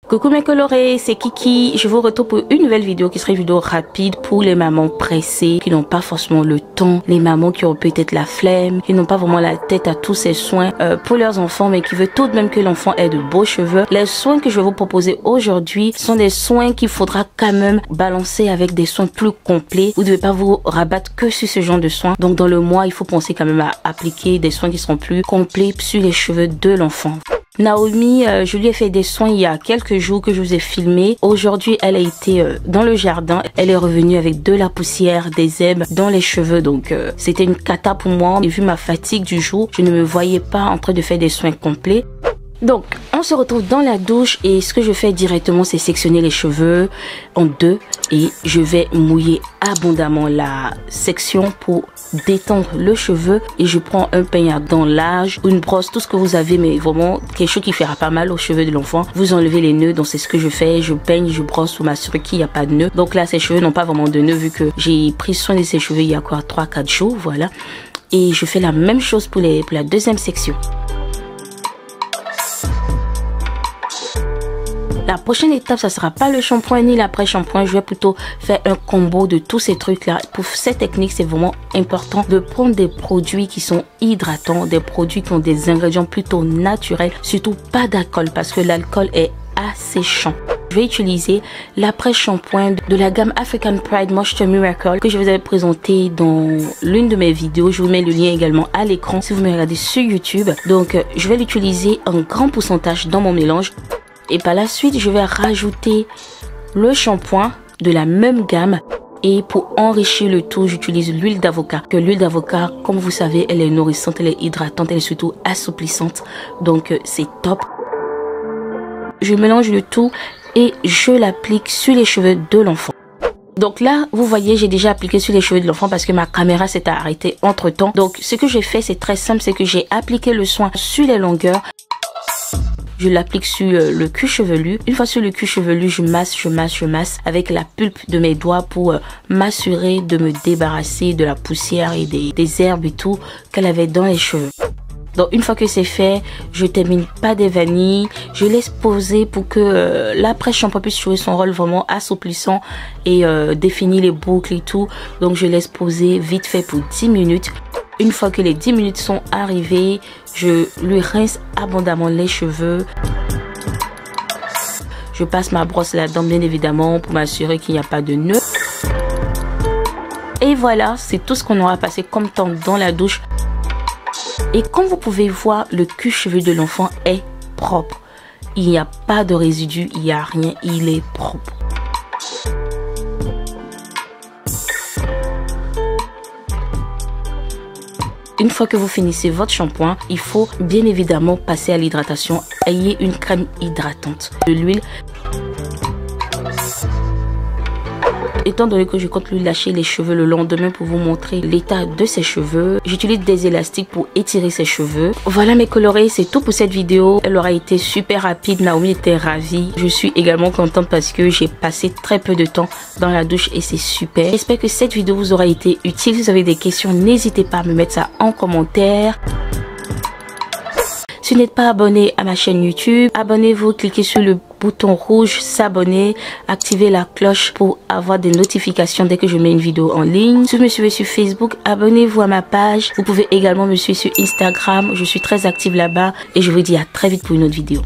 Coucou mes colorés, c'est Kiki. Je vous retrouve pour une nouvelle vidéo qui sera une vidéo rapide pour les mamans pressées qui n'ont pas forcément le temps, les mamans qui ont peut-être la flemme, qui n'ont pas vraiment la tête à tous ces soins pour leurs enfants mais qui veulent tout de même que l'enfant ait de beaux cheveux. Les soins que je vais vous proposer aujourd'hui sont des soins qu'il faudra quand même balancer avec des soins plus complets. Vous ne devez pas vous rabattre que sur ce genre de soins. Donc dans le mois, il faut penser quand même à appliquer des soins qui seront plus complets sur les cheveux de l'enfant. Naomi, je lui ai fait des soins il y a quelques jours que je vous ai filmé. Aujourd'hui, elle a été dans le jardin. Elle est revenue avec de la poussière, des herbes dans les cheveux. Donc, c'était une cata pour moi. Et vu ma fatigue du jour, je ne me voyais pas en train de faire des soins complets. Donc, on se retrouve dans la douche et ce que je fais directement, c'est sectionner les cheveux en deux et je vais mouiller abondamment la section pour détendre le cheveu et je prends un peigne à dents large ou une brosse, tout ce que vous avez, mais vraiment quelque chose qui fera pas mal aux cheveux de l'enfant. Vous enlevez les nœuds, donc c'est ce que je fais, je peigne, je brosse pour m'assurer qu'il n'y a pas de nœuds. Donc là, ces cheveux n'ont pas vraiment de nœuds vu que j'ai pris soin de ces cheveux il y a quoi 3-4 jours, voilà. Et je fais la même chose pour la deuxième section. La prochaine étape, ça sera pas le shampoing ni l'après-shampoing. Je vais plutôt faire un combo de tous ces trucs-là. Pour cette technique, c'est vraiment important de prendre des produits qui sont hydratants, des produits qui ont des ingrédients plutôt naturels, surtout pas d'alcool parce que l'alcool est asséchant. Je vais utiliser l'après-shampoing de la gamme African Pride Moisture Miracle que je vous avais présenté dans l'une de mes vidéos. Je vous mets le lien également à l'écran si vous me regardez sur YouTube. Donc, je vais l'utiliser en grand pourcentage dans mon mélange. Et par la suite, je vais rajouter le shampoing de la même gamme. Et pour enrichir le tout, j'utilise l'huile d'avocat. Que l'huile d'avocat, comme vous savez, elle est nourrissante, elle est hydratante, elle est surtout assouplissante. Donc, c'est top. Je mélange le tout et je l'applique sur les cheveux de l'enfant. Donc là, vous voyez, j'ai déjà appliqué sur les cheveux de l'enfant parce que ma caméra s'est arrêtée entre temps. Donc, ce que j'ai fait, c'est très simple, c'est que j'ai appliqué le soin sur les longueurs. Je l'applique sur le cuir chevelu. Une fois sur le cuir chevelu, je masse avec la pulpe de mes doigts pour m'assurer de me débarrasser de la poussière et des herbes et tout qu'elle avait dans les cheveux. Donc une fois que c'est fait, je termine pas des vanilles. Je laisse poser pour que l'après-shampoing puisse jouer son rôle vraiment assouplissant et définir les boucles et tout. Donc je laisse poser vite fait pour 10 minutes. Une fois que les 10 minutes sont arrivées, je lui rince abondamment les cheveux. Je passe ma brosse là-dedans bien évidemment pour m'assurer qu'il n'y a pas de nœuds. Et voilà, c'est tout ce qu'on aura passé comme temps dans la douche. Et comme vous pouvez voir, le cuir chevelu de l'enfant est propre. Il n'y a pas de résidus, il n'y a rien, il est propre. Une fois que vous finissez votre shampoing, il faut bien évidemment passer à l'hydratation. Ayez une crème hydratante, de l'huile. Étant donné que je compte lui lâcher les cheveux le lendemain pour vous montrer l'état de ses cheveux, j'utilise des élastiques pour étirer ses cheveux. Voilà mes colorés, c'est tout pour cette vidéo. Elle aura été super rapide, Naomi était ravie. Je suis également contente parce que j'ai passé très peu de temps dans la douche et c'est super. J'espère que cette vidéo vous aura été utile. Si vous avez des questions, n'hésitez pas à me mettre ça en commentaire. Si vous n'êtes pas abonné à ma chaîne YouTube, abonnez-vous, cliquez sur le bouton rouge s'abonner, activez la cloche pour avoir des notifications dès que je mets une vidéo en ligne. Si vous me suivez sur Facebook, abonnez-vous à ma page. Vous pouvez également me suivre sur Instagram, je suis très active là-bas et je vous dis à très vite pour une autre vidéo.